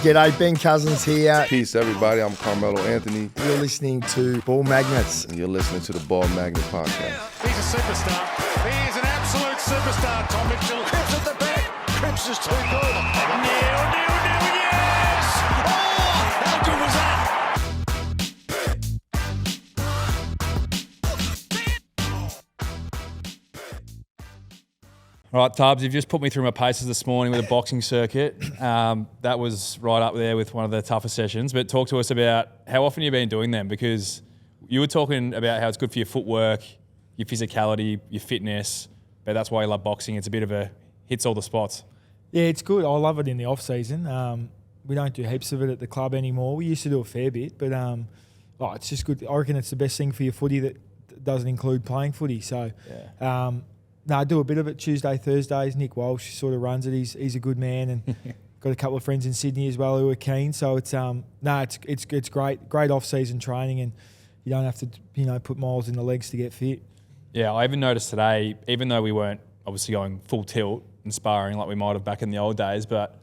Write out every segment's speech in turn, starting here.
G'day, Ben Cousins here. Peace, everybody. I'm Carmelo Anthony. You're listening to Ball Magnets. And you're listening to the Ball Magnet Podcast. He's a superstar. He is an absolute superstar. Tom Mitchell. Cripps at the back. Cripps is too good. Nil, yes! Oh, how good was that? All right, Tubbs, you've just put me through my paces this morning with a boxing circuit. That was right up there with one of the tougher sessions. But talk to us about how often you've been doing them, because you were talking about how it's good for your footwork, your physicality, your fitness, but that's why you love boxing. It's a bit of a hits all the spots. Yeah, it's good. I love it in the off-season. We don't do heaps of it at the club anymore. We used to do a fair bit, but it's just good. I reckon it's the best thing for your footy that doesn't include playing footy. So, I do a bit of it Tuesday, Thursdays. Nick Walsh sort of runs it. He's a good man, and got a couple of friends in Sydney as well who are keen. So it's great off-season training, and you don't have to put miles in the legs to get fit. Yeah, I even noticed today, even though we weren't obviously going full tilt and sparring like we might have back in the old days, but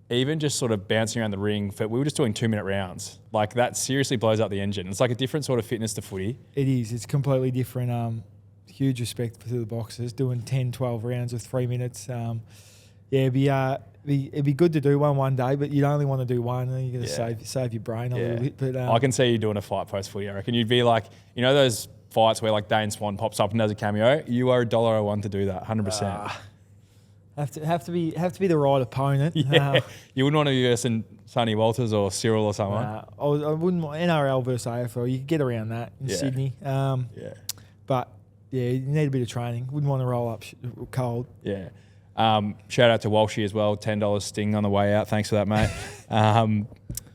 even just sort of bouncing around the ring, we were just doing 2-minute rounds. Like, that seriously blows up the engine. It's like a different sort of fitness to footy. It is. It's completely different. Huge respect to the boxers doing 10, 12 rounds of 3 minutes. It'd be good to do one day, but you'd only want to do one. And you're going to save your brain a little bit. But I can see you doing a fight post footy. I reckon you'd be like, those fights where like Dane Swan pops up and does a cameo. You are $1.01 to do I 100%. Have to be the right opponent. Yeah. You wouldn't want to be versus Sonny Walters or Cyril or someone. I wouldn't. NRL versus AFL, you could get around that in Sydney. But you need a bit of training. Wouldn't want to roll up cold. Yeah. Shout out to Walshy as well. $10 sting on the way out. Thanks for that, mate.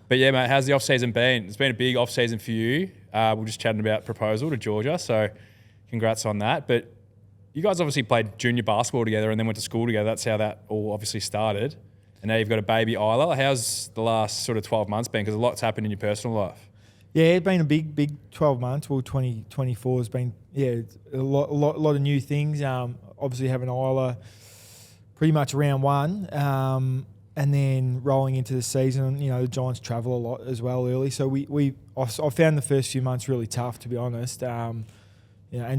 But yeah, mate, how's the off-season been? It's been a big off-season for you. We're just chatting about proposal to Georgia, so congrats on that. But you guys obviously played junior basketball together and then went to school together. That's how that all obviously started. And now you've got a baby, Isla. How's the last sort of 12 months been? Because a lot's happened in your personal life. Yeah, it's been a big 12 months. Well, 2024 has been, a lot of new things. Obviously having Isla pretty much round one, and then rolling into the season. The Giants travel a lot as well early. So I found the first few months really tough, to be honest. And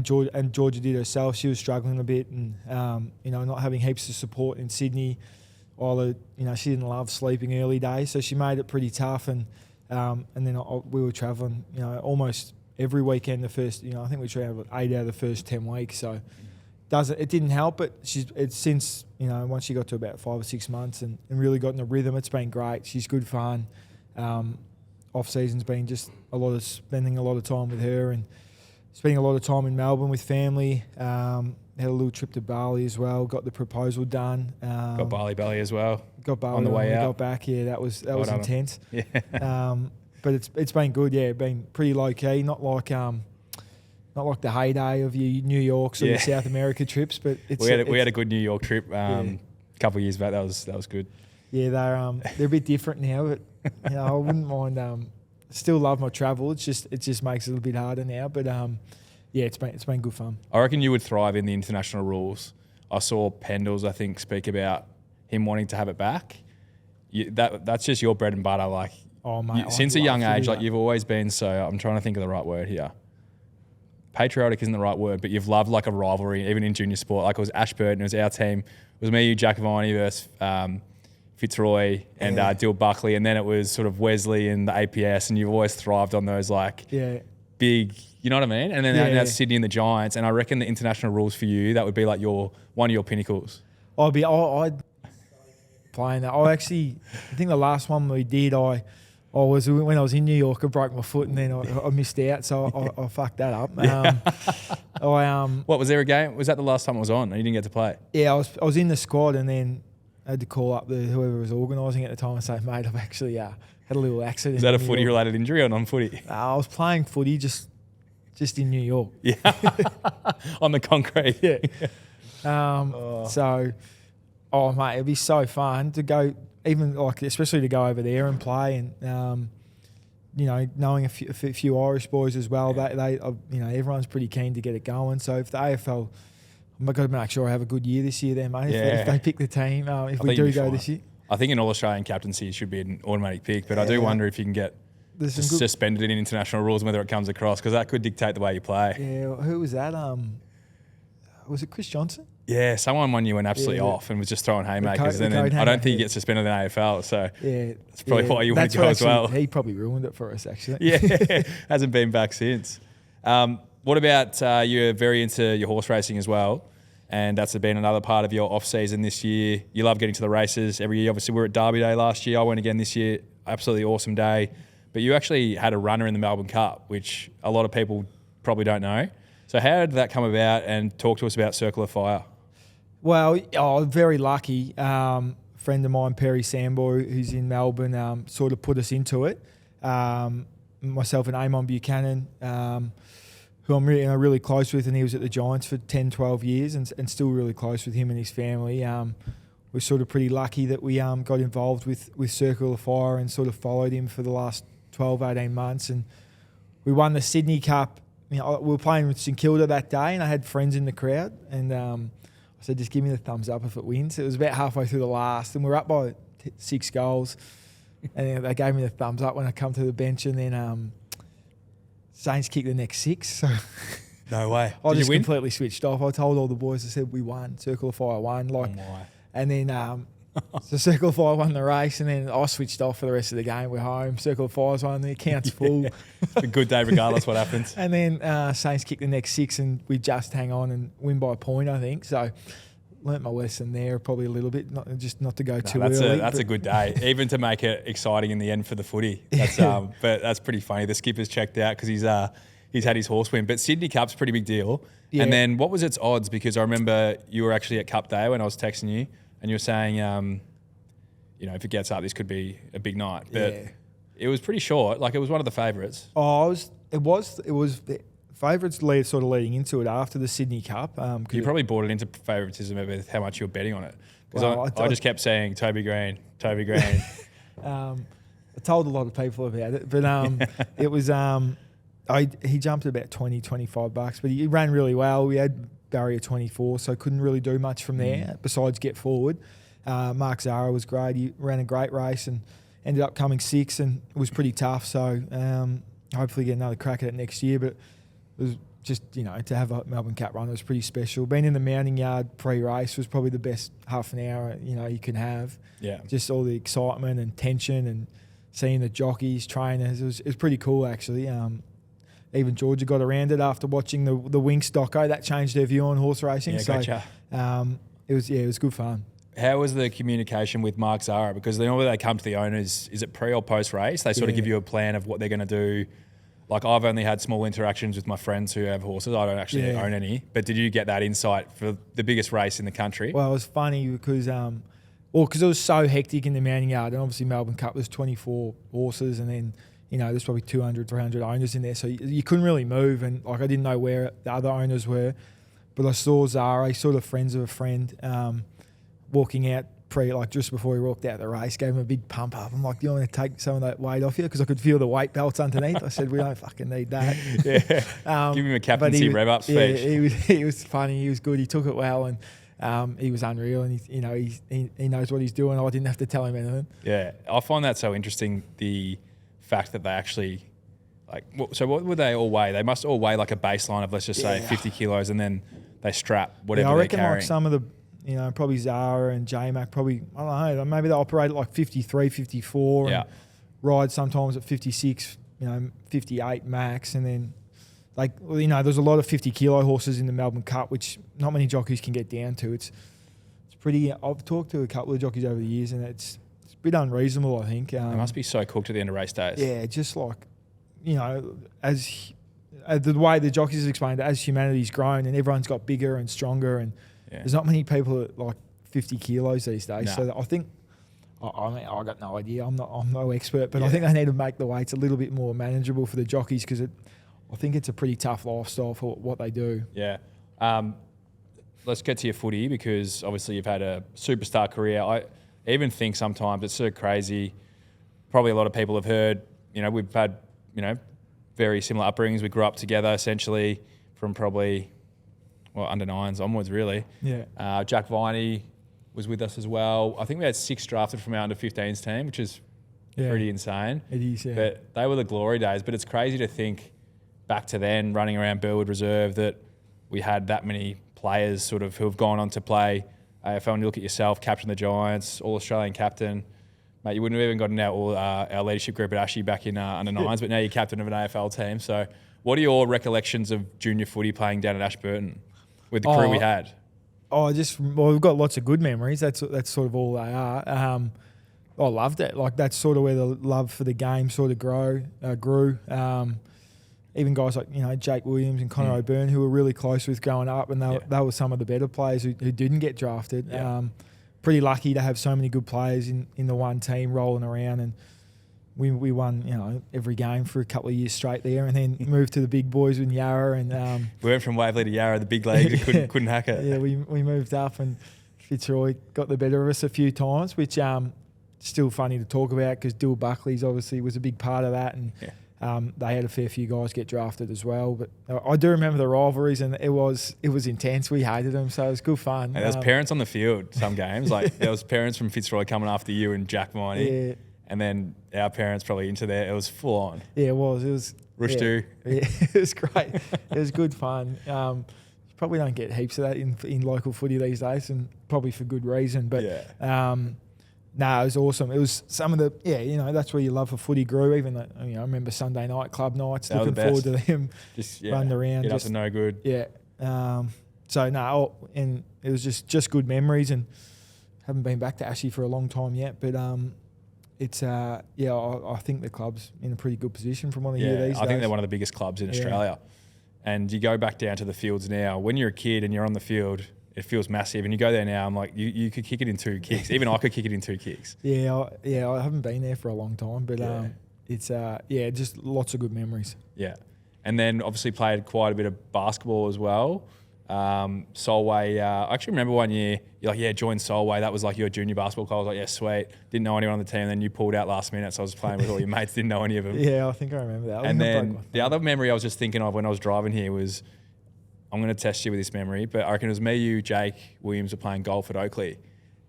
Georgia did herself. She was struggling a bit, and not having heaps of support in Sydney. Isla, she didn't love sleeping early days, so she made it pretty tough. And then we were travelling, almost every weekend. The first, I think we travelled 8 out of the first 10 weeks. So it didn't help, but it's since, once she got to about 5 or 6 months and really got in the rhythm, it's been great. She's good fun. Off season's been just spending a lot of time with her and spending a lot of time in Melbourne with family. Had a little trip to Bali as well. Got the proposal done. Got Bali Belly as well. Got Bali on the way out. Got back. Yeah, that was intense. Yeah. But it's been good. Yeah, been pretty low key. Not like the heyday of your New York or your South America trips. But we had a good New York trip a couple of years back. That was good. Yeah, they're a bit different now, but I wouldn't mind. Still love my travel. It just makes it a little bit harder now, but it's been good fun. I reckon you would thrive in the international rules. I saw Pendles, I think, speak about him wanting to have it back. That's just your bread and butter. Like, mate, since a young age, like you've always been. So I'm trying to think of the right word here. Patriotic isn't the right word, but you've loved like a rivalry, even in junior sport. Like, it was Ashburton, it was our team. It was me, you, Giacovani versus Fitzroy and Dill Buckley, and then it was sort of Wesley and the APS, and you've always thrived on those big, you know what I mean? And then now Sydney and the Giants, and I reckon the international rules for you, that would be like one of your pinnacles. I'd playing that. I think the last one we did, I was when I was in New York, I broke my foot and then I missed out, so I fucked that up. What was there a game? Was that the last time it was on? And you didn't get to play? Yeah, I was in the squad, and then I had to call up whoever was organising at the time and say, mate, I've actually had a little accident. Is that a footy-related injury or non-footy? I was playing footy just in New York. Yeah, on the concrete. Yeah. So, mate, it'd be so fun to go, even especially to go over there and play, and knowing a few Irish boys as well. They everyone's pretty keen to get it going. So if the AFL, I've got to make sure I have a good year this year, then, mate. If they pick the team, if we do go this year. I think an All-Australian captaincy should be an automatic pick, but I do wonder if you can get There's some good- suspended in international rules and whether it comes across, because that could dictate the way you play. Yeah, who was that? Was it Chris Johnson? Yeah, someone when you went absolutely off and was just throwing haymakers, the and then code I don't think he haymaker. gets suspended in AFL, so Yeah, that's probably why you want to That's go as actually- well. He probably ruined it for us, actually. Yeah, hasn't been back since. What about you're very into your horse racing as well, and that's been another part of your off season this year. You love getting to the races every year. Obviously, we were at Derby Day last year. I went again this year. Absolutely awesome day. But you actually had a runner in the Melbourne Cup, which a lot of people probably don't know. So how did that come about? And talk to us about Circle of Fire. Well, very lucky. Friend of mine, Perry Sambo, who's in Melbourne, sort of put us into it. Myself and Amon Buchanan, who I'm really close with, and he was at the Giants for 10, 12 years and still really close with him and his family. We're sort of pretty lucky that we got involved with Circle of Fire and sort of followed him for the last 12, 18 months. And we won the Sydney Cup. We were playing with St Kilda that day, and I had friends in the crowd. And I said, just give me the thumbs up if it wins. It was about halfway through the last, and we were up by 6 goals. And then they gave me the thumbs up when I come to the bench, and then Saints kicked the next 6. So No way. I Did just you win? completely switched off. I told all the boys, I said, we won. Circle of Fire won. Oh my. And then so Circle of Fire won the race, and then I switched off for the rest of the game. We're home. Circle of Fire's won. The account's full. It's a good day regardless what happens. And then Saints kicked the next 6, and we just hang on and win by a point, I think. So learnt my lesson there probably a little bit, not to go too early. That's a good day, even to make it exciting in the end for the footy. That's but that's pretty funny. The skipper's checked out because he's had his horse win. But Sydney Cup's a pretty big deal. Yeah. And then what was its odds? Because I remember you were actually at Cup Day when I was texting you, and you were saying, if it gets up, this could be a big night. But Yeah. it was pretty short. Like, it was one of the favourites. It was the favourites leading into it after the Sydney Cup. You probably bought it into favouritism with how much you were betting on it. Because Well, I just kept saying Toby Greene. I told a lot of people about it, but it was he jumped about 20, 25 bucks, but he ran really well. We had barrier 24, so couldn't really do much from there besides get forward. Mark Zara was great. He ran a great race and ended up coming 6, and it was pretty tough. So hopefully get another crack at it next year. But it was just, to have a Melbourne Cup run was pretty special. Being in the mounting yard pre-race was probably the best half an hour, you can have. Yeah. Just all the excitement and tension and seeing the jockeys, trainers. It was pretty cool, actually. Even Georgia got around it after watching the Winx doco. That changed their view on horse racing. Yeah, so gotcha. it was good fun. How was the communication with Mark Zara? Because normally they come to the owners, is it pre or post race? They sort of Yeah. give you a plan of what they're going to do. Like, I've only had small interactions with my friends who have horses. I don't actually Yeah. own any. But did you get that insight for the biggest race in the country? Well, it was funny because because it was so hectic in the mounting yard, and obviously Melbourne Cup was 24 horses, and then there's probably 200, 300 owners in there, so you couldn't really move, and I didn't know where the other owners were, but I saw Zara, sort of friends of a friend, walking out just before he walked out the race, gave him a big pump up. I'm like, do you want me to take some of that weight off you? Because I could feel the weight belts underneath. I said, we don't fucking need that. Yeah. Give him a But captaincy rev-up speech. Yeah, he was funny. He was good. He took it well, and he was unreal. And he knows what he's doing. I didn't have to tell him anything. Yeah. I find that so interesting, the fact that they actually, so what would they all weigh? They must all weigh like a baseline of, let's just say, 50 kilos, and then they strap whatever I they're reckon carrying. like some of the, probably Zara and J-Mac, probably, I don't know, maybe they operate at like 53, 54 Yeah. and ride sometimes at 56, 58 max. And then, there's a lot of 50 kilo horses in the Melbourne Cup, which not many jockeys can get down to. It's pretty, I've talked to a couple of jockeys over the years, and it's a bit unreasonable, I think. They must be so cooked at the end of race days. Yeah, just like, as the way the jockeys have explained it, as humanity's grown and everyone's got bigger and stronger, and there's not many people at like 50 kilos these days. No. So I think, I got no idea. I'm no expert, but I think they need to make the weights a little bit more manageable for the jockeys, because I think it's a pretty tough lifestyle for what they do. Yeah. Let's get to your footy, because obviously you've had a superstar career. I even think sometimes it's so crazy. Probably a lot of people have heard, we've had, very similar upbringings. We grew up together essentially from probably, under 9s onwards, really. Yeah. Jack Viney, was with us as well. I think we had 6 drafted from our under-15s team, which is pretty insane. It is, yeah. But they were the glory days. But it's crazy to think back to then, running around Burwood Reserve, that we had that many players sort of who have gone on to play AFL. And you look at yourself, captain the Giants, all-Australian captain. Mate, you wouldn't have even gotten our leadership group at Ashley back in under 9s, but now you're captain of an AFL team. So what are your recollections of junior footy playing down at Ashburton with the crew we had? We've got lots of good memories. That's sort of all they are. I loved it. Like, that's sort of where the love for the game sort of grew. Even guys like, Jake Williams and Connor O'Byrne, who were really close with growing up, and they were some of the better players who didn't get drafted. Yeah. Pretty lucky to have so many good players in the one team rolling around, and we won every game for a couple of years straight there, and then moved to the big boys with Yarra, and we went from Waverley to Yarra, the big leagues, couldn't hack it. Yeah, we moved up, and Fitzroy got the better of us a few times, which still funny to talk about because Dill Buckley's obviously was a big part of that, and they had a fair few guys get drafted as well. But I do remember the rivalries, and it was intense. We hated them, so it was good fun. And there was parents on the field some games. Like, there was parents from Fitzroy coming after you and Jack Viney. Yeah. And then our parents probably into there. It was full on. Yeah, it was. Rushdu. Yeah, it was great. It was good fun. You probably don't get heaps of that in local footy these days, and probably for good reason. But it was awesome. It was some of the that's where your love for footy grew. Even though, I remember Sunday night club nights, looking forward to them. Just running around, get up to no good. Yeah. And it was just good memories, and haven't been back to Ashley for a long time yet. But it's I think the club's in a pretty good position from what I hear these days. I think they're one of the biggest clubs in Australia. And you go back down to the fields now. When you're a kid and you're on the field, it feels massive. And you go there now, I'm like, you could kick it in 2 kicks. Even I could kick it in 2 kicks. I haven't been there for a long time, but it's just lots of good memories. Yeah. And then obviously played quite a bit of basketball as well. Solway, I actually remember one year, you're like, join Solway. That was like your junior basketball club. I was like, yeah, sweet. Didn't know anyone on the team. And then you pulled out last minute, so I was playing with all your mates, didn't know any of them. Yeah, I think I remember that. And then the other memory I was just thinking of when I was driving here was, I'm going to test you with this memory, but I reckon it was me, you, Jake Williams were playing golf at Oakley.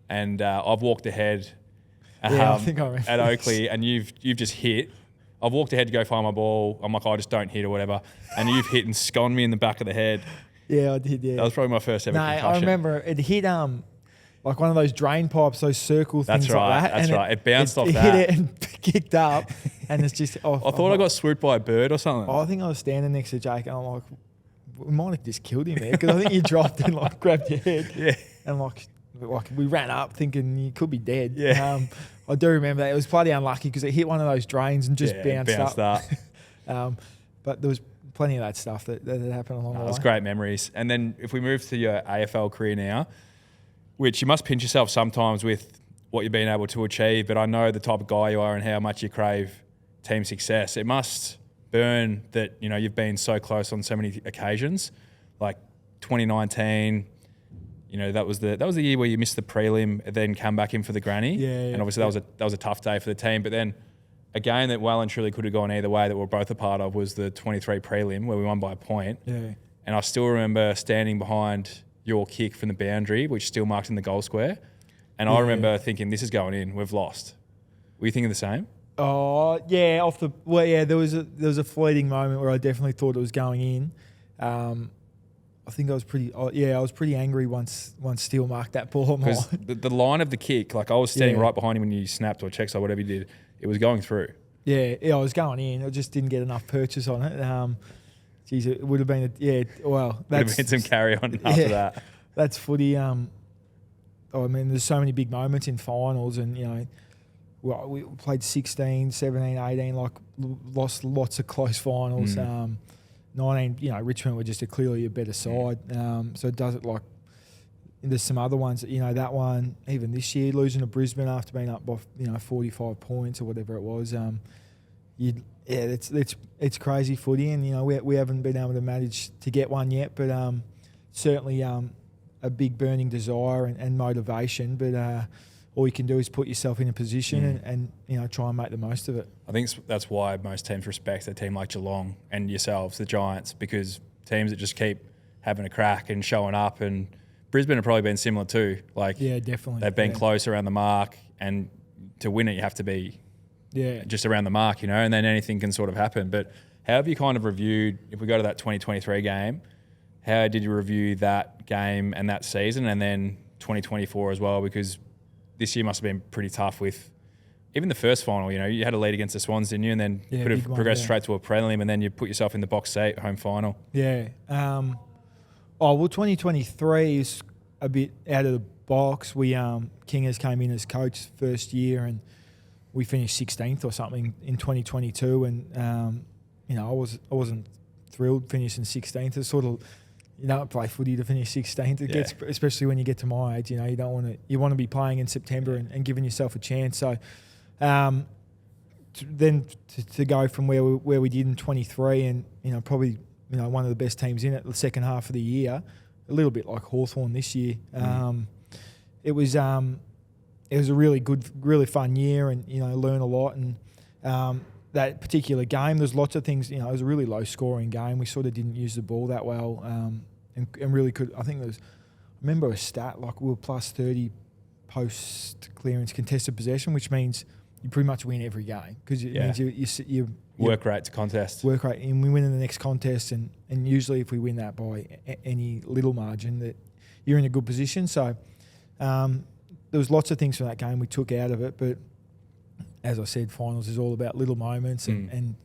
And I've walked ahead I think I remember at Oakley, and you've just hit. I've walked ahead to go find my ball. I'm like, I just don't hit or whatever. And you've hit and sconed me in the back of the head. Yeah, I did, yeah. That was probably my first ever concussion. I remember it hit like one of those drain pipes, those circle things like that. That's right. It bounced off it that. Hit it and kicked up, and it's just... I thought I got swooped by a bird or something. I think I was standing next to Jake, and I'm like, we might have just killed him there, because I think you dropped and like grabbed your head. Yeah. And like we ran up thinking you could be dead. Yeah. I do remember that. It was bloody unlucky because it hit one of those drains and just bounced up. But there was plenty of that stuff that happened along the way. It was great memories. And then if we move to your AFL career now, which you must pinch yourself sometimes with what you've been able to achieve, but I know the type of guy you are and how much you crave team success. It must burn that, you've been so close on so many occasions. Like 2019, that was the year where you missed the prelim and then come back in for the granny. Yeah. And obviously that was a tough day for the team. But then a game that well and truly could have gone either way that we're both a part of was the 23 prelim where we won by a point. Yeah. And I still remember standing behind your kick from the boundary, which still marked in the goal square. And I remember thinking, this is going in, we've lost. Were you thinking the same? Oh, yeah, there was a fleeting moment where I definitely thought it was going in. I think I was pretty angry once Steele marked that ball. Because the line of the kick, like I was standing right behind him when you snapped or checked or whatever you did, it was going through. Yeah, I was going in. I just didn't get enough purchase on it. It would have been would have been some carry on after that. That's footy. There's so many big moments in finals, and we played 16, 17, 18, lost lots of close finals. 19, Richmond were just clearly a better side. So it does it like there's some other ones that, that one, even this year, losing to Brisbane after being up by 45 points or whatever it was. It's crazy footy, and we haven't been able to manage to get one yet, but certainly a big burning desire and motivation. But all you can do is put yourself in a position and try and make the most of it. I think that's why most teams respect a team like Geelong and yourselves, the Giants, because teams that just keep having a crack and showing up and Brisbane have probably been similar too. Like, Yeah, definitely. they've been Yeah. close around the mark, and to win it, you have to be Yeah. just around the mark, and then anything can sort of happen. But how have you kind of reviewed, if we go to that 2023 game, how did you review that game and that season, and then 2024 as well? Because this year must have been pretty tough with even the first final. You had a lead against the Swans, didn't you? And then Yeah, could have big one, progressed yeah. straight to a prelim, and then you put yourself in the box seat, home final. Yeah. 2023 is a bit out of the box. Kingers came in as coach first year, and we finished 16th or something in 2022. And I wasn't thrilled finishing 16th. It's sort of, you don't play footy to finish 16th. It gets, especially when you get to my age. You don't want to. You want to be playing in September and giving yourself a chance. So, then to go from where we did in 23, and probably one of the best teams in it the second half of the year, a little bit like Hawthorn this year. It was a really good, really fun year, and learn a lot. And that particular game, there's lots of things. It was a really low scoring game. We sort of didn't use the ball that well, and really could. I think I remember a stat like we were plus 30 post clearance contested possession, which means you pretty much win every game because it means you Work rate to contest. Work rate, and we win in the next contest, and usually if we win that by any little margin, that you're in a good position. So there was lots of things from that game we took out of it, but as I said, finals is all about little moments and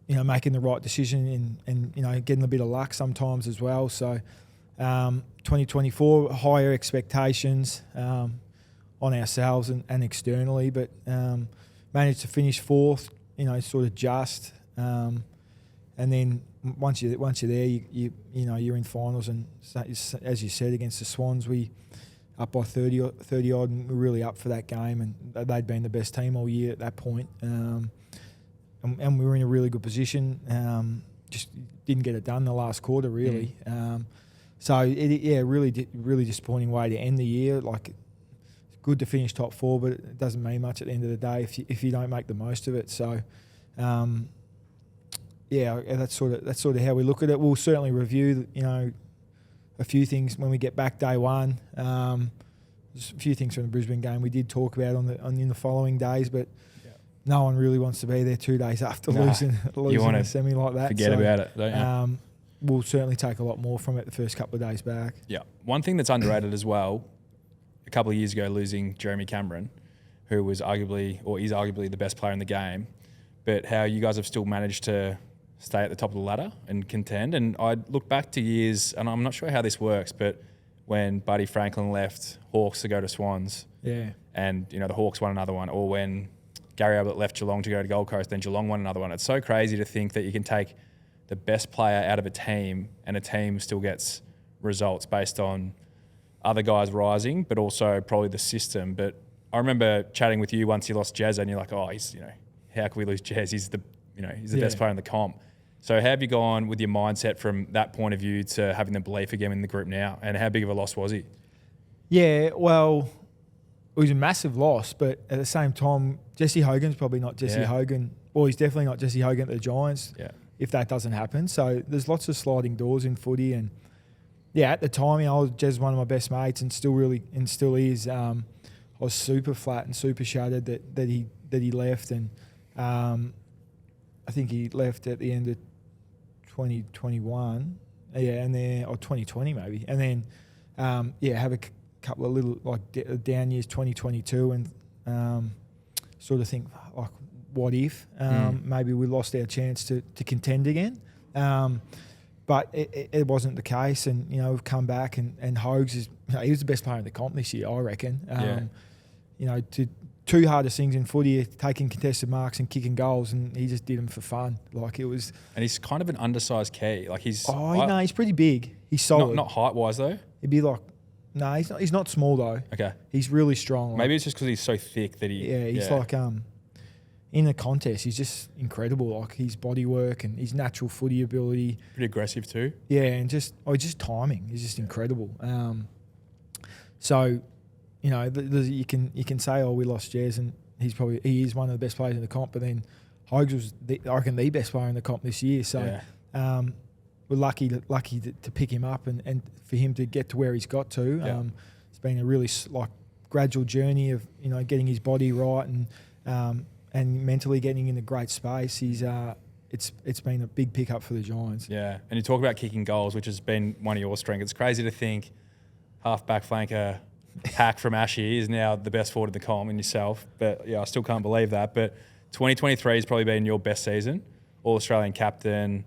making the right decision and getting a bit of luck sometimes as well. So 2024, higher expectations on ourselves and externally, but managed to finish fourth, sort of just. And then once you're there, you're in finals, and as you said, against the Swans, we up by 30 odd, and we're really up for that game, and they'd been the best team all year at that point. And we were in a really good position. Just didn't get it done in the last quarter, really. So really disappointing way to end the year. Like, it's good to finish top four, but it doesn't mean much at the end of the day if you don't make the most of it. So, that's sort of how we look at it. We'll certainly review, a few things when we get back day one. There's a few things from the Brisbane game we did talk about in the following days, but no one really wants to be there 2 days after losing a semi like that. Forget about it, don't you? We'll certainly take a lot more from it the first couple of days back. Yeah. One thing that's underrated as well, a couple of years ago, losing Jeremy Cameron, who is arguably the best player in the game, but how you guys have still managed to stay at the top of the ladder and contend. And I look back to years, and I'm not sure how this works, but when Buddy Franklin left Hawks to go to Swans, and the Hawks won another one, or when Gary Ablett left Geelong to go to Gold Coast, then Geelong won another one. It's so crazy to think that you can take the best player out of a team and a team still gets results based on other guys rising, but also probably the system. But I remember chatting with you once you lost Jazza, and you're like, oh, how can we lose Jazz? He's the best player in the comp. So how have you gone with your mindset from that point of view to having the belief again in the group now? And how big of a loss was he? Yeah, well, it was a massive loss, but at the same time, Jesse Hogan's probably not Jesse Hogan. Well, he's definitely not Jesse Hogan at the Giants if that doesn't happen. So there's lots of sliding doors in footy. And, at the time, Jez was one of my best mates and still is. I was super flat and super shattered that he left. And I think he left at the end of 2021, and then or 2020 maybe, and then have a couple of little down years, 2022, and sort of think like, what if maybe we lost our chance to contend again, but it wasn't the case, and we've come back, and Hogs is he was the best player in the comp this year, I reckon. To two hardest things in footy are taking contested marks and kicking goals, and he just did them for fun. Like, it was. And he's kind of an undersized key. Like, he's. No, he's pretty big. He's solid. Not height wise though. He'd be like, no, he's not small though. Okay. He's really strong. Maybe it's just because he's so thick that he. Yeah, he's like in the contest, he's just incredible. Like, his body work and his natural footy ability. Pretty aggressive too. Yeah, and just timing. He's just incredible. So. You can say, oh, we lost Jez, and he is one of the best players in the comp. But then Hogs was, I reckon, the best player in the comp this year. So, we're lucky to pick him up and for him to get to where he's got to. Yeah. It's been a really gradual journey of getting his body right and mentally getting in a great space. It's been a big pickup for the Giants. Yeah, and you talk about kicking goals, which has been one of your strengths. It's crazy to think half-back flanker Hack from Ashy is now the best forward in the comp in yourself. But, yeah, I still can't believe that. But 2023 has probably been your best season. All-Australian captain.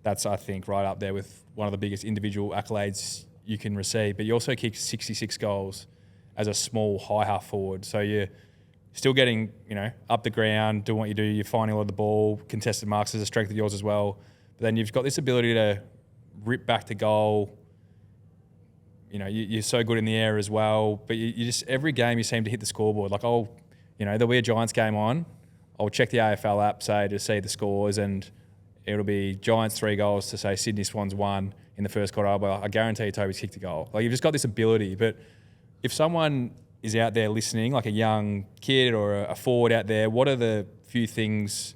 That's, I think, right up there with one of the biggest individual accolades you can receive. But you also kicked 66 goals as a small high half forward. So you're still getting, up the ground, doing what you do. You're finding a lot of the ball. Contested marks is a strength of yours as well. But then you've got this ability to rip back to goal. You're so good in the air as well. But you just, every game you seem to hit the scoreboard. Like, there'll be a Giants game on. I'll check the AFL app, say, to see the scores, and it'll be Giants 3 goals to, say, Sydney Swans 1 in the first quarter. I guarantee you Toby's kicked a goal. Like, you've just got this ability. But if someone is out there listening, like a young kid or a forward out there, what are the few things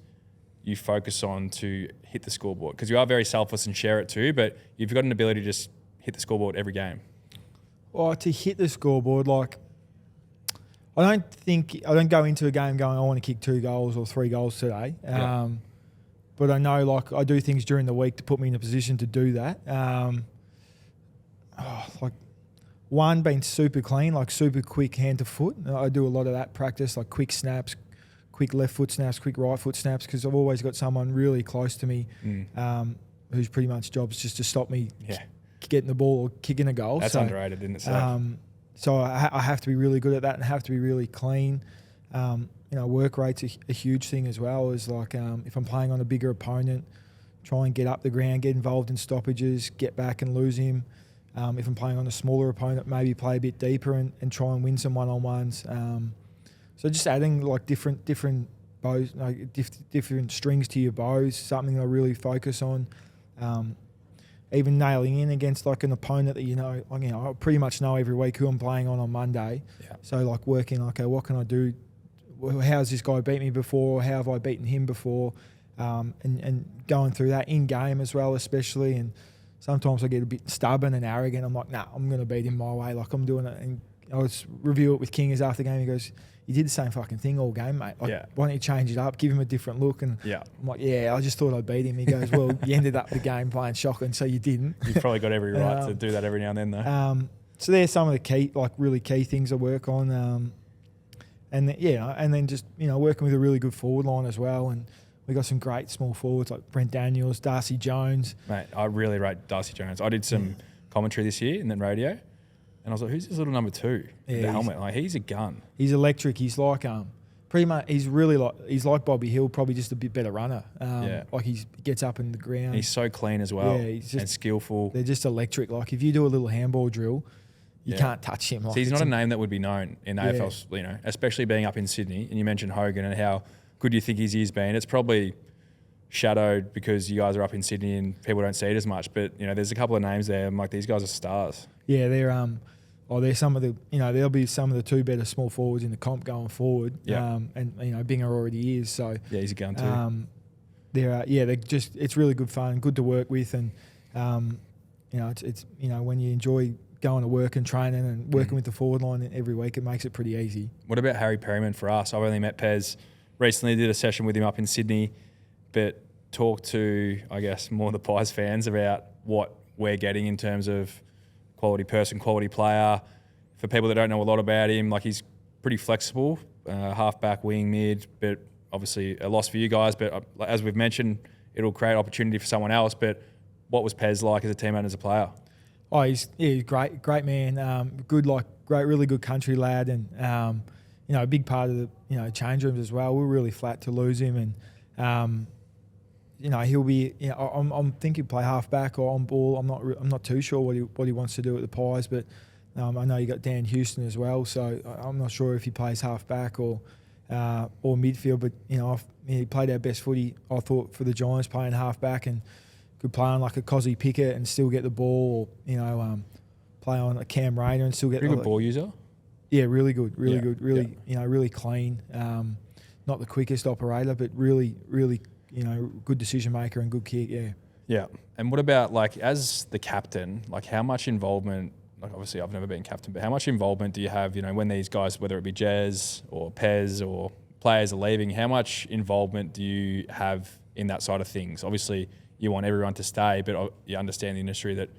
you focus on to hit the scoreboard? Because you are very selfless and share it too, but you've got an ability to just hit the scoreboard every game. Well, to hit the scoreboard, I don't go into a game going, I want to kick 2 goals or 3 goals today. But I know, I do things during the week to put me in a position to do that. One, being super clean, super quick hand to foot. I do a lot of that practice, quick snaps, quick left foot snaps, quick right foot snaps, because I've always got someone really close to me whose pretty much job is just to stop me getting the ball or kicking a goal. That's underrated in itself. So I have to be really good at that and have to be really clean. Work rate's a huge thing as well. Is if I'm playing on a bigger opponent, try and get up the ground, get involved in stoppages, get back and lose him. If I'm playing on a smaller opponent, maybe play a bit deeper and try and win some one-on-ones. So just adding different bows, different strings to your bows, something I really focus on. Even nailing in against an opponent that I pretty much know every week who I'm playing on Monday. Yeah. So working, okay, what can I do? How's this guy beat me before? How have I beaten him before? And going through that in game as well, especially. And sometimes I get a bit stubborn and arrogant. I'm like, nah, I'm going to beat him my way. I'm doing it. And I was review it with Kingers after the game. He goes, you did the same fucking thing all game, mate. Why don't you change it up? Give him a different look. And I'm like, I just thought I'd beat him. He goes, well, you ended up the game playing shotgun, so you didn't. You've probably got every right to do that every now and then, though. So there's some of the key, really key things I work on. And then just, working with a really good forward line as well. And we got some great small forwards like Brent Daniels, Darcy Jones. Mate, I really rate Darcy Jones. I did some commentary this year in the radio, and I was like, who's this little number 2 with the helmet? He's a gun. He's electric. He's pretty much, he's like Bobby Hill, probably just a bit better runner. He gets up in the ground. He's so clean as well and skillful. They're just electric. If you do a little handball drill, you can't touch him. So he's not a name that would be known in AFL, especially being up in Sydney. And you mentioned Hogan and how good you think his year's been. It's probably shadowed because you guys are up in Sydney and people don't see it as much. But, there's a couple of names there. I'm like, these guys are stars. Yeah, they're some of the, they'll be some of the 2 better small forwards in the comp going forward. Yeah. And Binger already is. So yeah, he's a gun too. They're just, it's really good fun, good to work with. And, it's when you enjoy going to work and training and working with the forward line every week, it makes it pretty easy. What about Harry Perryman for us? I've only met Pez recently, did a session with him up in Sydney, but talked to, I guess, more the Pies fans about what we're getting in terms of quality person, quality player. For people that don't know a lot about him, he's pretty flexible, half-back, wing, mid, but obviously a loss for you guys. But as we've mentioned, it'll create opportunity for someone else. But what was Pez like as a teammate and as a player? Oh, he's great man. Good, really good country lad, and a big part of the change rooms as well. We're really flat to lose him, and he'll be. I'm thinking play half back or on ball. I'm not too sure what he wants to do at the Pies, but I know you got Dan Houston as well, so I'm not sure if he plays half back or midfield. But he played our best footy, I thought, for the Giants playing half back, and could play on a Cozzy Pickett and still get the ball, or play on a Cam Rayner and still get pretty good ball user. Yeah, really good, good, really clean. Not the quickest operator, but really, good decision maker and good kick. Yeah. Yeah. And what about, like, as the captain, like, how much involvement, like, obviously I've never been captain, but how much involvement do you have, when these guys, whether it be Jez or Pez or players are leaving, how much involvement do you have in that side of things? Obviously, you want everyone to stay, but you understand the industry that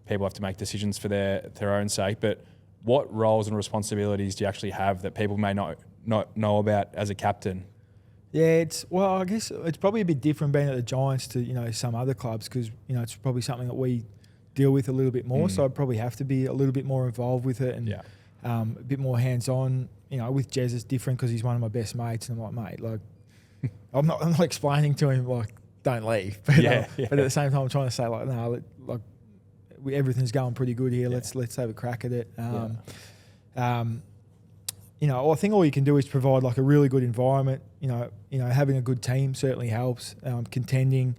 people have to make decisions for their own sake. But what roles and responsibilities do you actually have that people may not know about as a captain? Yeah, I guess it's probably a bit different being at the Giants to some other clubs because it's probably something that we deal with a little bit more. So I'd probably have to be a little bit more involved with it and a bit more hands on. With Jez it's different because he's one of my best mates, and I'm like, mate, like I'm not explaining to him like don't leave, but but at the same time I'm trying to say like no, like everything's going pretty good here. Let's have a crack at it. I think all you can do is provide like a really good environment. Having a good team certainly helps. Contending,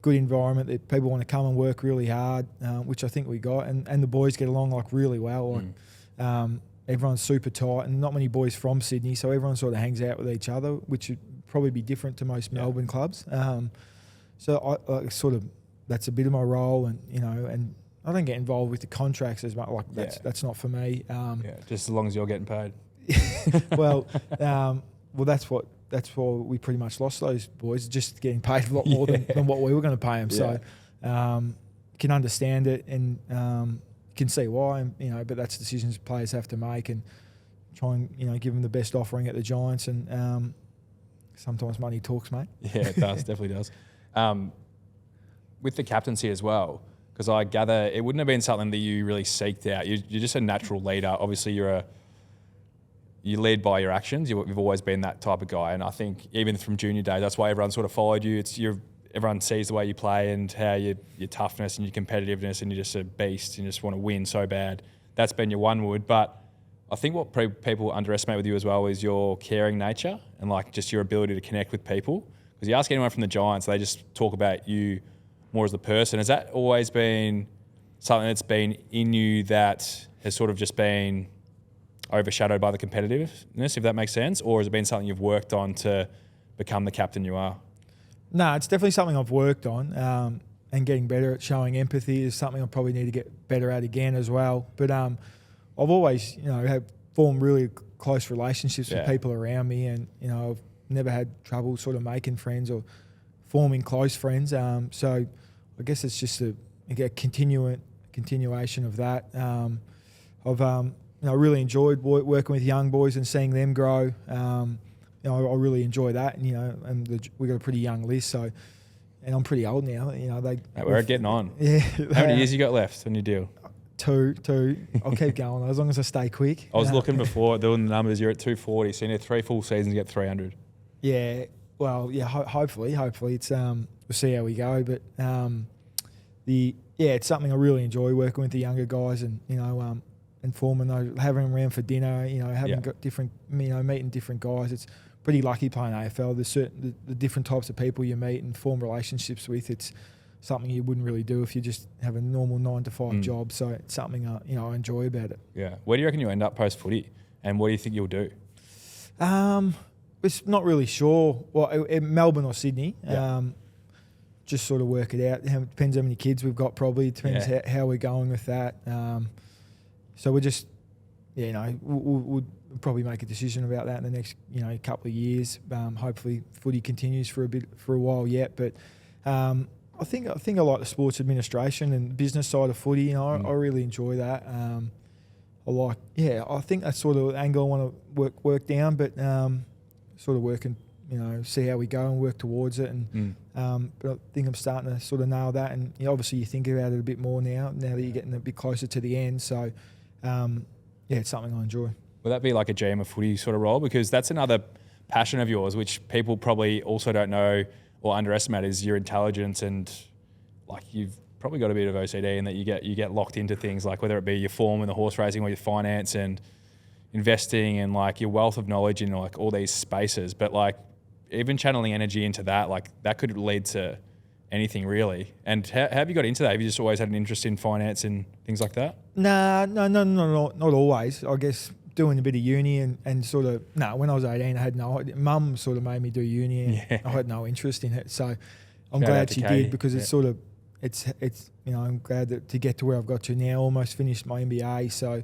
good environment that people want to come and work really hard, which I think we got, and the boys get along like really well. Everyone's super tight, and not many boys from Sydney, so everyone sort of hangs out with each other, which would probably be different to most Melbourne clubs. So I sort of that's a bit of my role, and I don't get involved with the contracts as much. Like that's not for me. Just as long as you're getting paid. Well, that's why we pretty much lost those boys, just getting paid a lot more than what we were going to pay them. So can understand it and can see why, but that's decisions players have to make and try and give them the best offering at the Giants. And sometimes money talks, mate. Yeah, it does, definitely does. With the captaincy as well, because I gather it wouldn't have been something that you really seeked out. You're just a natural leader. Obviously, you lead by your actions. You've always been that type of guy, and I think even from junior days, that's why everyone sort of followed you. Everyone sees the way you play and how your toughness and your competitiveness, and you're just a beast and you just want to win so bad. That's been your one wood. But I think what people underestimate with you as well is your caring nature and like just your ability to connect with people. Because you ask anyone from the Giants, they just talk about you more as the person. Has that always been something that's been in you that has sort of just been overshadowed by the competitiveness, if that makes sense? Or has it been something you've worked on to become the captain you are? No, it's definitely something I've worked on, and getting better at showing empathy is something I probably need to get better at again as well. But I've always, have formed really close relationships with people around me, and I've never had trouble sort of making friends or forming close friends. So I guess it's just a continuation of that. I really enjoyed working with young boys and seeing them grow. I really enjoy that, and we got a pretty young list. So, and I'm pretty old now. We're getting on. Yeah. How many years you got left on your deal? Two. I'll keep going as long as I stay quick. I was looking before doing the numbers. You're at 240, so you need 3 full seasons to get 300. Yeah. Well, yeah. Hopefully, it's we'll see how we go. But it's something I really enjoy working with the younger guys, and and forming those, having them around for dinner. Got different, meeting different guys. It's pretty lucky playing AFL. There's the different types of people you meet and form relationships with. It's something you wouldn't really do if you just have a normal 9-to-5 job. So it's something I enjoy about it. Yeah. Where do you reckon you'll end up post footy, and what do you think you'll do? It's not really sure. Well, Melbourne or Sydney. Yeah. Just sort of work it out. It depends how many kids we've got. Probably it depends how we're going with that. So we're just, we'll probably make a decision about that in the next, couple of years. Hopefully, footy continues for a while yet. But I think I like the sports administration and business side of footy. I really enjoy that. I think that's sort of the angle I want to work down. But sort of working, see how we go and work towards it. And but I think I'm starting to sort of nail that. And obviously, you think about it a bit more now that you're getting a bit closer to the end. So. It's something I enjoy. Would that be like a GM of footy sort of role? Because that's another passion of yours, which people probably also don't know or underestimate, is your intelligence, and like you've probably got a bit of OCD in that you get locked into things, like whether it be your form in the horse racing or your finance and investing and like your wealth of knowledge in like all these spaces. But like even channeling energy into that, like that could lead to anything really. And how have you got into that? Have you just always had an interest in finance and things like that? No, not always. I guess doing a bit of uni and sort of, when I was 18, I had Mum sort of made me do uni and I had no interest in it. So I'm Shout out glad to she Katie. did because it's sort of it's I'm glad to get to where I've got to now. Almost finished my MBA, so.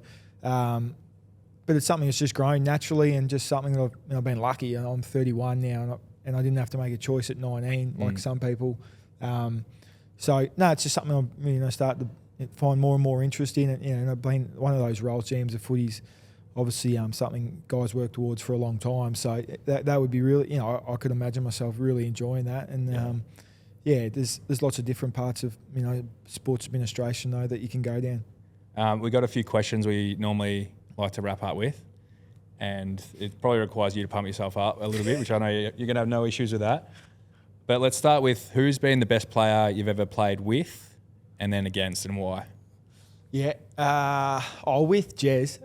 But it's something that's just grown naturally and just something that I've been lucky. I'm 31 now and I didn't have to make a choice at 19 like some people. So no, it's just something I'm starting to find more and more interest in. And I've been one of those roles GMs of footies. Obviously, something guys work towards for a long time. So that would be really, I could imagine myself really enjoying that. And there's lots of different parts of sports administration though that you can go down. We got a few questions we normally like to wrap up with, and it probably requires you to pump yourself up a little bit, which I know you're going to have no issues with that. But let's start with who's been the best player you've ever played with, and then against, and why. Yeah, with Jez,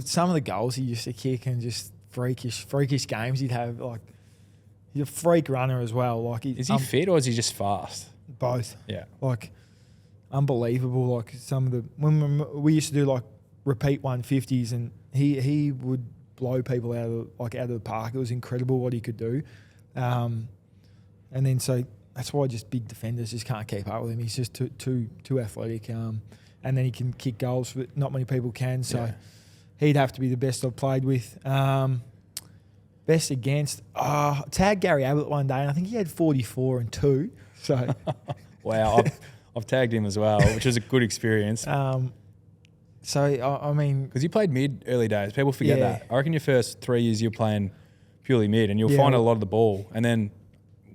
some of the goals he used to kick and just freakish games he'd have. Like he's a freak runner as well. Like is he fit or is he just fast? Both. Yeah. Like unbelievable. Like some of the when we used to do like repeat 150s and he would blow people out of the park. It was incredible what he could do. And then so that's why just big defenders just can't keep up with him. He's just too athletic. And then he can kick goals that not many people can. So he'd have to be the best I've played with. Best against, tagged Gary Ablett one day, and I think he had 44 and 2. So wow, I've tagged him as well, which was a good experience. So I mean, because you played mid early days, people forget that. I reckon your first 3 years you're playing purely mid, and you'll find a lot of the ball, and then.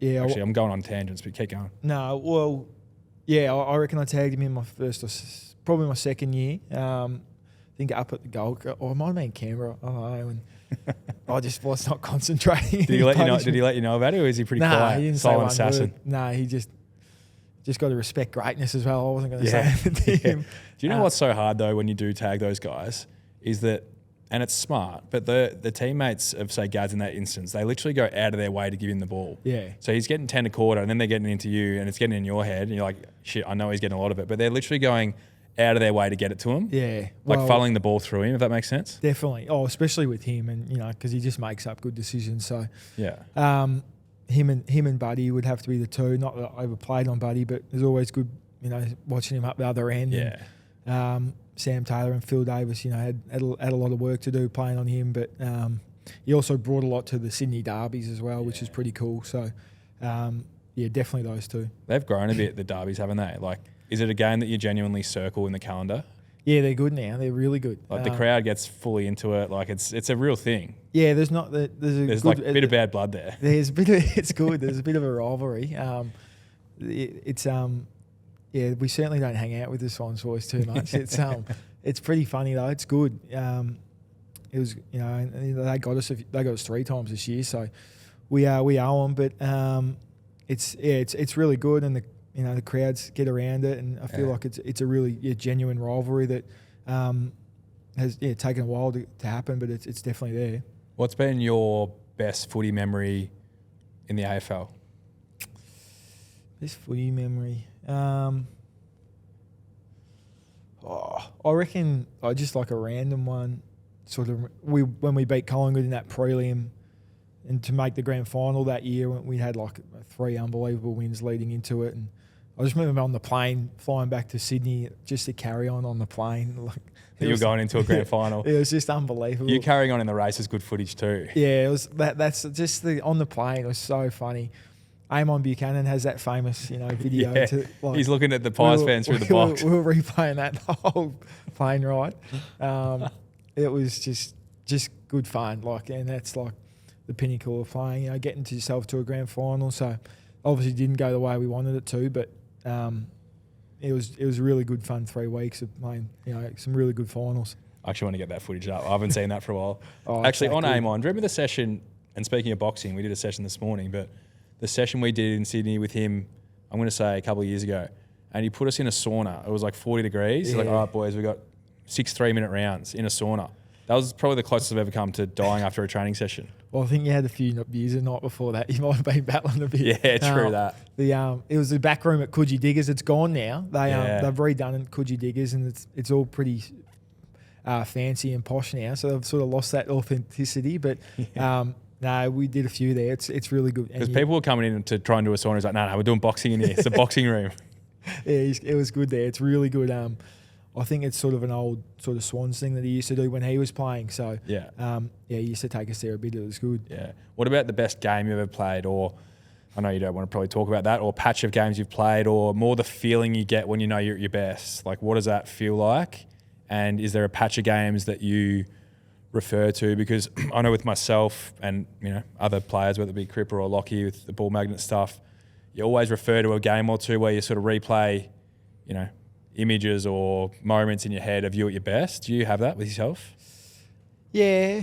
Yeah, actually, I'm going on tangents, but keep going. No, well, yeah, I reckon I tagged him in my probably my second year. I think up at the goal, or it might have been Canberra. I don't know. And I just was not concentrating. Did he let you know about it, or is he pretty quiet? He didn't silent say one assassin. word. No, he just got to respect greatness as well. I wasn't going to say anything to him. Do you know what's so hard though when you do tag those guys is that. And it's smart, but the teammates of, say, Gads in that instance, they literally go out of their way to give him the ball. Yeah. So he's getting 10 a quarter, and then they're getting into you, and it's getting in your head, and you're like, shit, I know he's getting a lot of it. But they're literally going out of their way to get it to him. Yeah. Like funneling the ball through him, if that makes sense. Definitely. Oh, especially with him, and because he just makes up good decisions. So yeah. Him and Buddy would have to be the two. Not that I overplayed on Buddy, but there's always good, watching him up the other end. Yeah. And, Sam Taylor and Phil Davis, had a lot of work to do playing on him, but he also brought a lot to the Sydney derbies as well, which is pretty cool. So, definitely those two. They've grown a bit, the derbies, haven't they? Like, is it a game that you genuinely circle in the calendar? Yeah, they're good now. They're really good. Like the crowd gets fully into it. Like it's a real thing. Yeah, there's like a bit of bad blood there. There's a bit of it's good. There's a bit of a rivalry. Yeah, we certainly don't hang out with the Swans boys too much. It's pretty funny though. It's good. It was they got us 3 times this year, so we owe them. But it's really good, and the crowds get around it, and I feel like it's a really genuine rivalry that has taken a while to happen, but it's definitely there. What's been your best footy memory in the AFL? This footy memory. I reckon I just like a random one. Sort of when we beat Collingwood in that prelim, and to make the grand final that year, we had like 3 unbelievable wins leading into it. And I just remember on the plane flying back to Sydney just to carry on the plane. Like you were going into a grand final. It was just unbelievable. You carrying on in the race is good footage too. Yeah, it was that's just on the plane. It was so funny. Amon Buchanan has that famous, video. Yeah, he's looking at the Pies fans through the box. We were replaying that the whole plane ride. It was just good fun, and that's like the pinnacle of playing. Getting to yourself to a grand final. So obviously didn't go the way we wanted it to, but it was really good fun 3 weeks of playing, some really good finals. I actually want to get that footage up. I haven't seen that for a while. Actually, on Amon, do you remember the session? And speaking of boxing, we did a session this morning, but. The session we did in Sydney with him, I'm going to say a couple of years ago, and he put us in a sauna. It was like 40 degrees. He's like, all right, boys, we got 6 3-minute rounds in a sauna. That was probably the closest I've ever come to dying after a training session. Well, I think you had a few beers a night before that. You might have been battling a bit. Yeah, true that. It was the back room at Coogee Diggers. It's gone now. They've redone it at Coogee Diggers, and it's all pretty fancy and posh now. So they've sort of lost that authenticity. But No, we did a few there. It's really good. Because people were coming in to try and do a sauna. It's like, no, we're doing boxing in here. It's a boxing room. Yeah, it was good there. It's really good. I think it's sort of an old sort of Swans thing that he used to do when he was playing. So Yeah. he used to take us there a bit. It was good. Yeah. What about the best game you ever played? Or I know you don't want to probably talk about that, or patch of games you've played, or more the feeling you get when you know you're at your best. Like, what does that feel like? And is there a patch of games that you refer to? Because I know with myself and other players, whether it be Cripper or Lockie with the ball magnet stuff, you always refer to a game or two where you sort of replay, images or moments in your head of you at your best. Do you have that with yourself? Yeah.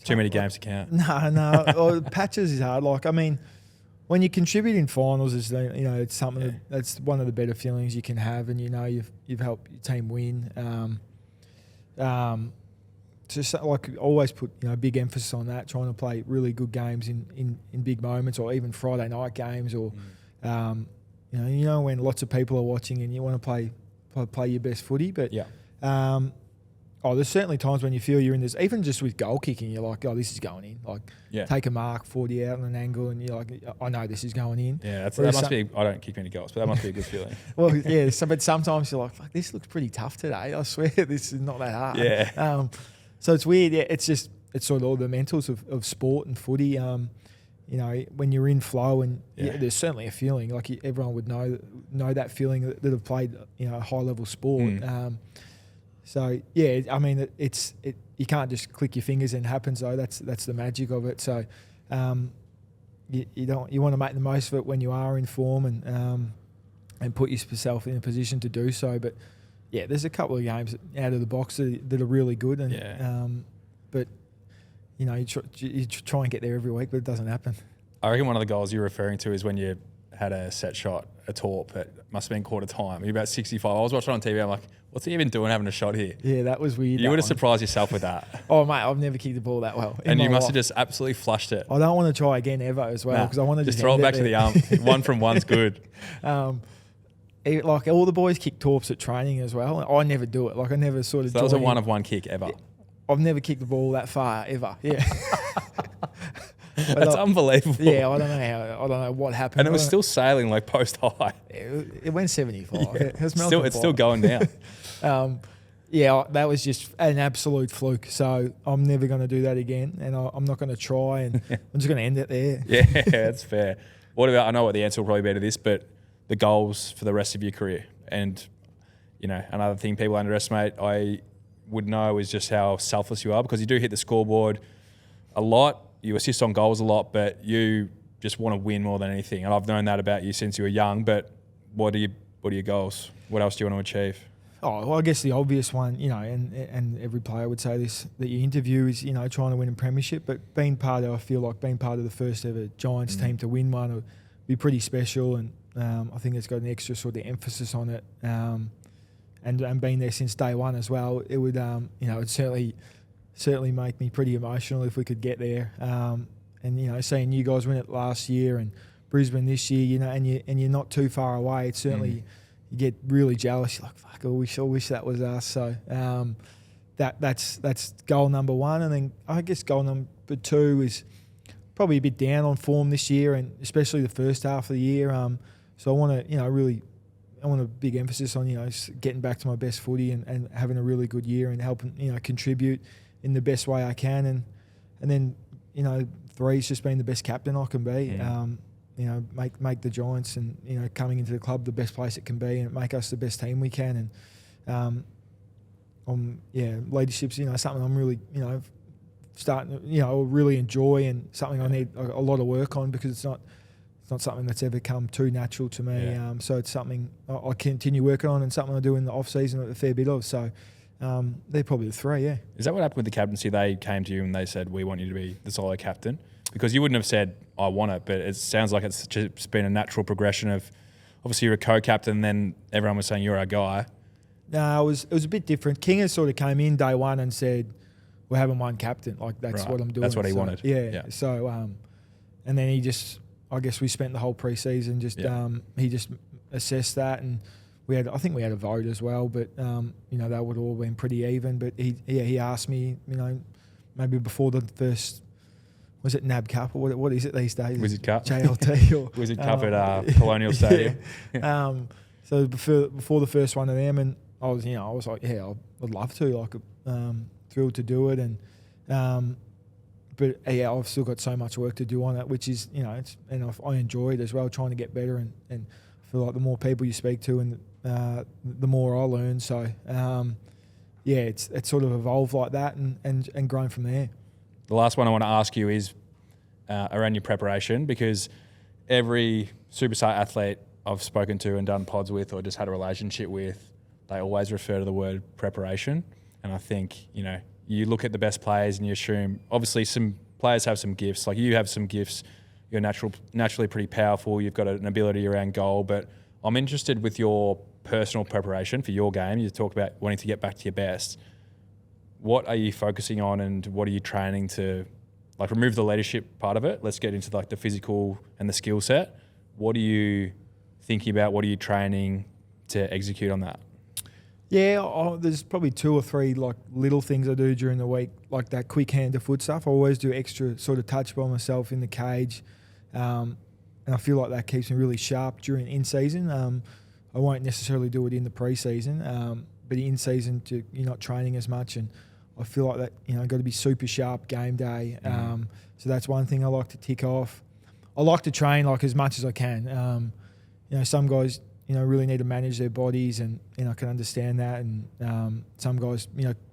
Too many games to count. No. Patches is hard. Like, I mean, when you contribute in finals, it's something that's one of the better feelings you can have, and you've helped your team win. Just like always put big emphasis on that, trying to play really good games in big moments, or even Friday night games, or when lots of people are watching and you want to play your best footy. But there's certainly times when you feel you're in this, even just with goal kicking, you're like, oh, this is going in. Like, take a mark 40 out on an angle, and you're like, I know this is going in. Yeah, that must be. I don't kick many goals, but that must be a good feeling. Well, yeah. But sometimes you're like, fuck, this looks pretty tough today. I swear, this is not that hard. Yeah. So it's weird. Yeah, it's sort of all the mentals of sport and footy. When you're in flow, and there's certainly a feeling like everyone would know that feeling that have played a high level sport. So yeah, I mean you can't just click your fingers and it happens though. That's the magic of it. So you want to make the most of it when you are in form and put yourself in a position to do so. But yeah, there's a couple of games out of the box that are really good, and but you try and get there every week, but it doesn't happen. I reckon one of the goals you're referring to is when you had a set shot, a torp, it must have been quarter time. You're about 65. I was watching on TV. I'm like, what's he even doing having a shot here? Yeah, that was weird. You would have surprised yourself with that. Oh, mate, I've never kicked the ball that well. And you must have just absolutely flushed it. I don't want to try again ever as well, because I want to just throw it back to the arm. One from one's good. Like all the boys kick torps at training as well. I never do it. Like I never sort of. So that was a one of one kick ever. I've never kicked the ball that far ever. Yeah. That's unbelievable. Yeah, I don't know what happened. And it was still sailing like post high. It went 75. Yeah. It's still going down. That was just an absolute fluke. So I'm never going to do that again, and I'm not going to try, and I'm just going to end it there. Yeah, that's fair. What about? I know what the answer will probably be to this, but the goals for the rest of your career, and another thing people underestimate, I would know, is just how selfless you are, because you do hit the scoreboard a lot. You assist on goals a lot, but you just want to win more than anything. And I've known that about you since you were young. But what are your goals? What else do you want to achieve? Oh, well, I guess the obvious one, and every player would say this that you interview is, trying to win a premiership. But I feel like being part of the first ever Giants team to win one would be pretty special. And I think it's got an extra sort of emphasis on it. And being there since day one as well, it would, it'd certainly make me pretty emotional if we could get there. And seeing you guys win it last year and Brisbane this year, and you're not too far away. It's certainly you get really jealous. You're like, fuck, I wish that was us. So that's goal number one, and then I guess goal number two is probably a bit down on form this year, and especially the first half of the year. So I want to, I want a big emphasis on, getting back to my best footy and having a really good year and helping, contribute in the best way I can. And then, three's just being the best captain I can be. Make the Giants and, coming into the club the best place it can be, and make us the best team we can. And, leadership's, something I'm really, starting to, really enjoy, and something I need a lot of work on, because it's not something that's ever come too natural to me. Yeah. So it's something I continue working on, and something I do in the off-season a fair bit of. So they're probably the three, yeah. Is that what happened with the captaincy? They came to you and they said, we want you to be the solo captain? Because you wouldn't have said, I want it, but it sounds like it's just been a natural progression of, obviously you're a co-captain, then everyone was saying you're our guy. No, it was a bit different. King has sort of came in day one and said, we're having one captain. Like, that's what I'm doing. That's what he wanted. Yeah. So, and then I guess we spent the whole pre-season he just assessed that, and I think we had a vote as well, but that would all been pretty even. But he asked me, maybe before the first, was it NAB Cup or what is it these days? Wizard Cup. JLT or Wizard Cup at Colonial Stadium. Yeah. So before the first one of them, and I was like, yeah, I'd love to, like, thrilled to do it, and but yeah, I've still got so much work to do on it, which is, I enjoy it as well, trying to get better, and I feel like the more people you speak to, and the more I learn. So yeah, it's sort of evolved like that, and grown from there. The last one I want to ask you is around your preparation, because every superstar athlete I've spoken to and done pods with or just had a relationship with, they always refer to the word preparation. And I think, you look at the best players and you assume, obviously some players have some gifts. Like you have some gifts, you're naturally pretty powerful, you've got an ability around goal, but I'm interested with your personal preparation for your game. You talk about wanting to get back to your best. What are you focusing on, and what are you training to, like, remove the leadership part of it? Let's get into like the physical and the skill set. What are you thinking about? What are you training to execute on that? Yeah, there's probably 2 or 3 like little things I do during the week, like that quick hand to foot stuff. I always do extra sort of touch by myself in the cage, and I feel like that keeps me really sharp during in season. I won't necessarily do it in the pre-season, but in season you're not training as much, and I feel like that got to be super sharp game day. So that's one thing I like to tick off. I like to train like as much as I can. Some guys really need to manage their bodies, and I can understand that. And some guys,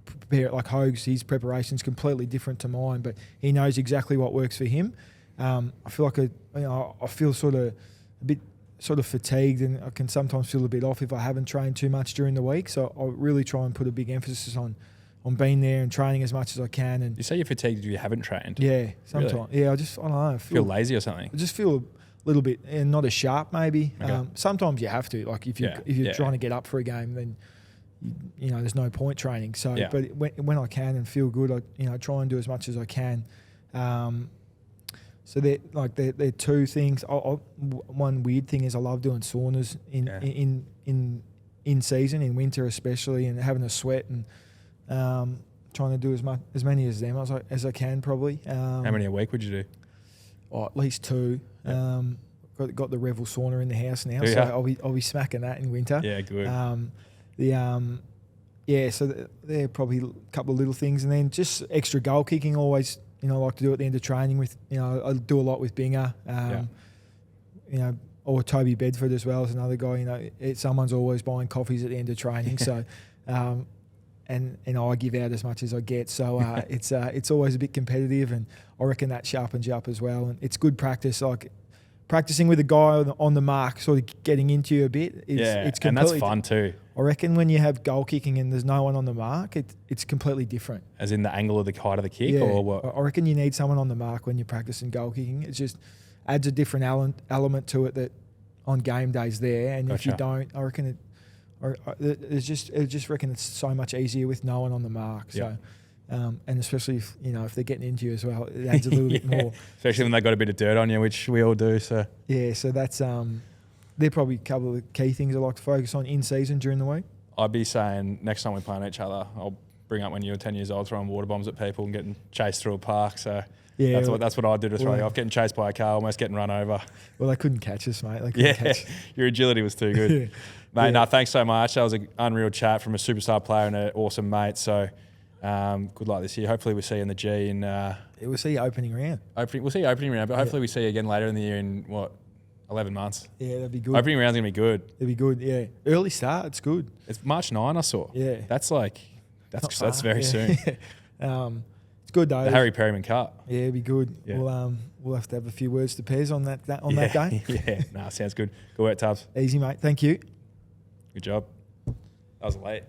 prepare it like Hogues. His preparation's completely different to mine, but he knows exactly what works for him. I feel like I feel sort of a bit sort of fatigued, and I can sometimes feel a bit off if I haven't trained too much during the week. So I really try and put a big emphasis on being there and training as much as I can. And you say you're fatigued if you haven't trained? Yeah, sometimes. Really? Yeah, I don't know. I feel lazy or something? I just feel a little bit, and not as sharp maybe. Okay. Sometimes you have to. Like if you're trying to get up for a game, then there's no point training. So, but when I can and feel good, I try and do as much as I can. So they're 2 things. One weird thing is I love doing saunas in season, in winter especially, and having a sweat, and trying to do as many as them as I can probably. How many a week would you do? At least 2. Got the Revel sauna in the house now, so I'll be smacking that in winter. Yeah, good. So they're probably a couple of little things, and then just extra goal kicking. Always, I like to do at the end of training with, I do a lot with Binger. Or Toby Bedford as well as another guy. Someone's always buying coffees at the end of training, so. And I give out as much as I get, so it's always a bit competitive, and I reckon that sharpens you up as well. And it's good practice, like practicing with a guy on the mark, sort of getting into you a bit. It's and that's fun too. I reckon when you have goal kicking and there's no one on the mark, it's completely different. As in the angle of the height of the kick, or what? I reckon you need someone on the mark when you're practicing goal kicking. It just adds a different element to it that on game days there, and if you don't, I reckon I just reckon it's so much easier with no one on the mark. So, and especially if they're getting into you as well, it adds a little bit more. Especially when they got a bit of dirt on you, which we all do. So so that's they're probably a couple of the key things I like to focus on in season during the week. I'd be saying next time we play on each other, I'll bring up when you were 10 years old throwing water bombs at people and getting chased through a park. So. Yeah, that's what I do to throw you off. Getting chased by a car, almost getting run over. Well, they couldn't catch us, mate. They couldn't catch. Your agility was too good. Mate, no, thanks so much. That was an unreal chat from a superstar player and an awesome mate. So good luck this year. Hopefully we see you in the G. We'll see you opening round. We'll see you opening round, but hopefully we see you again later in the year in, 11 months? Yeah, that'd be good. Opening round's going to be good. It'd be good, yeah. Early start, it's good. It's March 9, I saw. Yeah. That's very soon. It's good though. The Harry Perryman Cup. Yeah, it'd be good. Yeah. We'll have to have a few words to Pez on that day. Yeah, sounds good. Good work, Tubbs. Easy, mate. Thank you. Good job. That was late.